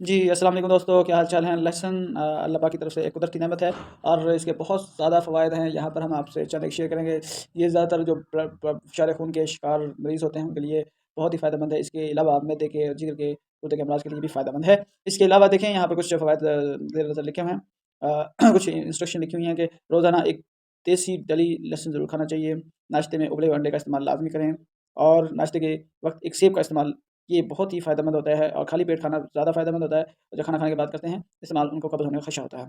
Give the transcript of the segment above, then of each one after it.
जी, अस्सलाम वालेकुम दोस्तों, क्या हाल-चाल हैं? लहसुन अल्लाह पाक की तरफ से एक कुदरती नेमत है और इसके बहुत ज़्यादा फ़वाइद हैं। यहाँ पर हम आपसे चंद एक शेयर करेंगे। ये ज़्यादातर जो फुशार खून के शिकार मरीज़ होते हैं, उनके लिए बहुत ही फ़ायदेमंद है। इसके अलावा मैदे के, जिगर के, गुर्दे के अमराज़ के लिए भी फ़ायदेमंद है। इसके अलावा देखें यहाँ पे कुछ फ़वाइद ज़ेर नज़र लिखे हुए हैं। कुछ इंस्ट्रक्शन लिखी हुई हैं कि रोज़ाना एक देसी डली लहसुन ज़रूर खाना चाहिए। नाश्ते में उबले हुए अंडे का इस्तेमाल लाज़मी करें और नाश्ते के वक़्त एक सेब का इस्तेमाल, ये बहुत ही फ़ायदेमंद होता है और खाली पेट खाना ज़्यादा फ़ायदेमंद होता है। जो खाना खाने के बाद करते हैं इस्तेमाल, उनको कब्ज़ होने का खदशा होता है।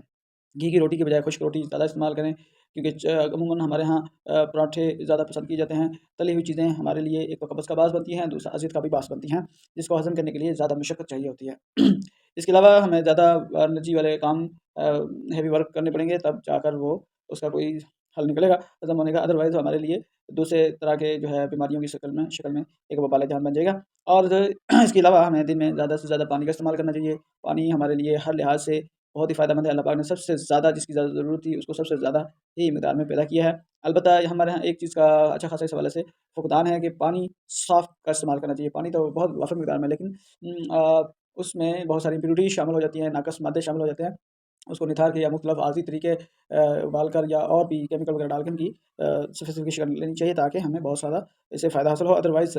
घी की रोटी की बजाय खुश्क रोटी ज़्यादा इस्तेमाल करें, क्योंकि अमूमन हमारे यहाँ पराठे ज़्यादा पसंद किए जाते हैं। तली हुई चीज़ें हमारे लिए एक तो कब्ज़ का बास बनती हैं, दूसरा अज़ीज़ का भी बास बनती हैं, जिसको हज़म करने के लिए ज़्यादा मशक्क़त चाहिए होती है। इसके अलावा हमें ज़्यादा एनर्जी वाले काम, हेवी वर्क करने पड़ेंगे, तब जाकर वो उसका कोई हल निकलेगा हज़म होने का। अदरवाइज़ हमारे लिए दूसरे तरह के जो है बीमारियों की शक्ल में एक वबाल जहान बन जाएगा। और इसके अलावा हमें दिन में ज़्यादा से ज़्यादा पानी का इस्तेमाल करना चाहिए। पानी हमारे लिए हर लिहाज से बहुत ही फ़ायदेमंद है। अल्लाह पाक ने सबसे ज़्यादा जिसकी ज़्यादा ज़रूरत थी, उसको सबसे ज़्यादा ही मिक़दार में पैदा किया है। अलबत्ता हमारे यहाँ एक चीज़ का अच्छा ख़ासा इस हवाले से फुक़दान है कि पानी साफ़ का इस्तेमाल करना चाहिए। पानी तो बहुत वाफ़िर मिक़दार में, लेकिन उसमें बहुत सारी इम्प्योरिटी शामिल हो जाती हैं, नाक़िस मादे शामिल हो जाते हैं। उसको निथार के या मुख्तलिफ़ आर्ज़ी तरीके उबाल कर या और भी केमिकल वगैरह डाल के इनकी स्पेसिफ़िकेशन लेनी चाहिए, ताकि हमें बहुत सारा इससे फ़ायदा हासिल हो। अदरवाइज़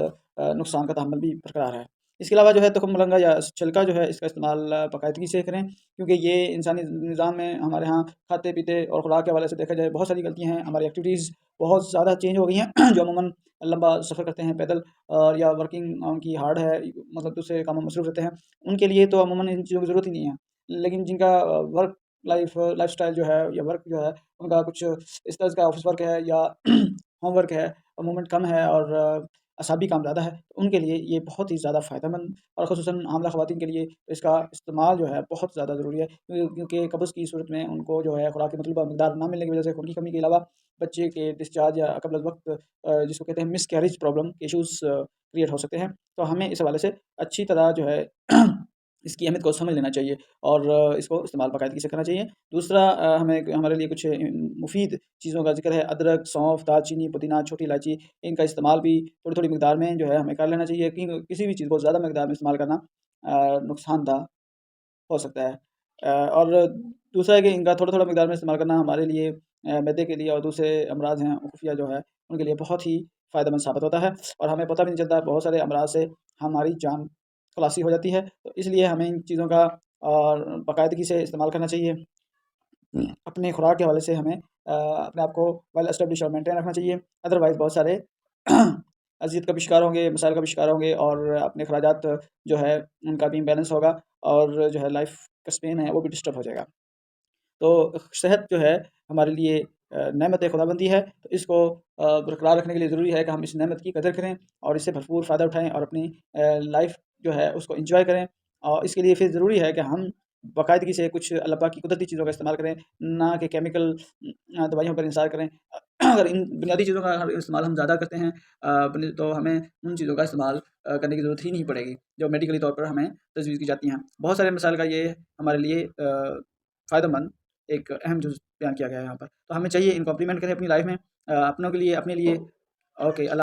नुकसान का तहम्मुल भी बरकरार है। इसके अलावा जो है तुख़्म मरंगा या छिलका जो है, इसका इस्तेमाल बाकायदगी से करें, क्योंकि ये इंसानी निज़ाम में हमारे यहाँ खाते-पीते और खुराक के हवाले से देखा जाए बहुत सारी गलतियाँ हैं। हमारी एक्टिविटीज़ बहुत ज़्यादा चेंज हो गई हैं जो अमूमन लंबा सफ़र करते हैं पैदल, और या वर्किंग उनकी हार्ड है, मतलब दूसरे कामों में मसरूफ़ रहते हैं। उनके लिए तो अमूमन इन चीज़ों की ज़रूरत ही नहीं है। लेकिन जिनका वर्क लाइफ़स्टाइल जो है या वर्क जो है, उनका कुछ इस तरह का ऑफ़िस वर्क है या होमवर्क है, मूवमेंट कम है और असाबी काम ज़्यादा है, तो उनके लिए ये बहुत ही ज़्यादा फ़ायदेमंद, और ख़ुसूसन हामला ख़वातीन के लिए इसका इस्तेमाल जो है बहुत ज़्यादा ज़रूरी है। क्योंकि कब्ज़ की सूरत में उनको जो है खुराक की मतलूबा मिक़दार ना मिलने की वजह से खून की कमी के अलावा बच्चे के डिस्चार्ज या क़ब्ल अज़ वक़्त जिसको कहते हैं मिसकैरेज प्रॉब्लम इश्यूज़ क्रिएट हो सकते हैं। तो हमें इस हवाले से अच्छी तरह जो है इसकी अहमियत को समझ लेना चाहिए और इसको इस्तेमाल बाकायदगी से करना चाहिए। दूसरा, हमें हमारे लिए कुछ मुफ़ीद चीज़ों का ज़िक्र है। अदरक, सौंफ, दालचीनी, पुदीना, छोटी इलायची, इनका इस्तेमाल भी थोड़ी-थोड़ी मिक़दार में जो है हमें कर लेना चाहिए, कि किसी भी चीज़ को ज़्यादा मिक़दार में इस्तेमाल करना नुकसानदा हो सकता है। और दूसरा है कि इनका थोड़ा-थोड़ा मिक़दार में इस्तेमाल करना हमारे लिए मैदे के लिए और दूसरे अमराज़ हैं खुफ़िया जो है, उनके लिए बहुत ही फ़ायदेमंद साबित होता है, और हमें पता भी नहीं चलता बहुत सारे अमराज़ से हमारी जान खलासी हो जाती है। तो इसलिए हमें इन चीज़ों का और बाकायदगी से इस्तेमाल करना चाहिए। अपने खुराक के हवाले से हमें अपने आप को वेल एस्टेब्लिश और मेंटेन रखना चाहिए। अदरवाइज़ बहुत सारे अज़ियत का भी शिकार होंगे, मसाइल का भी शिकार होंगे, और अपने अख़राजात जो है उनका भी इम्बैलेंस होगा, और जो है लाइफ़ का स्पेन है वो भी डिस्टर्ब हो जाएगा। तो सेहत जो है हमारे लिए नेमत खुदाबंदी है, तो इसको बरकरार रखने के लिए ज़रूरी है कि हम इस नेमत की कदर करें और इससे भरपूर फ़ायदा उठाएँ और अपनी लाइफ़ जो है उसको एन्जॉय करें। और इसके लिए फिर ज़रूरी है कि हम बाकायदगी से कुछ अल्लाह पाक की कुदरती चीज़ों का इस्तेमाल करें, ना कि केमिकल दवाइयों पर इंसार करें। अगर इन बुनियादी चीज़ों का इस्तेमाल हम ज़्यादा करते हैं तो हमें उन चीज़ों का इस्तेमाल करने की ज़रूरत ही नहीं पड़ेगी, जो मेडिकली तौर पर हमें तजवीज़ की जाती हैं। बहुत सारे मसाइल का ये हमारे लिए फ़ायदेमंद एक अहम जुज़ बयान किया गया है यहाँ पर। तो हमें चाहिए इनको इम्प्लीमेंट करें अपनी लाइफ़ में, अपनों के लिए, अपने लिए। ओके, अल्लाह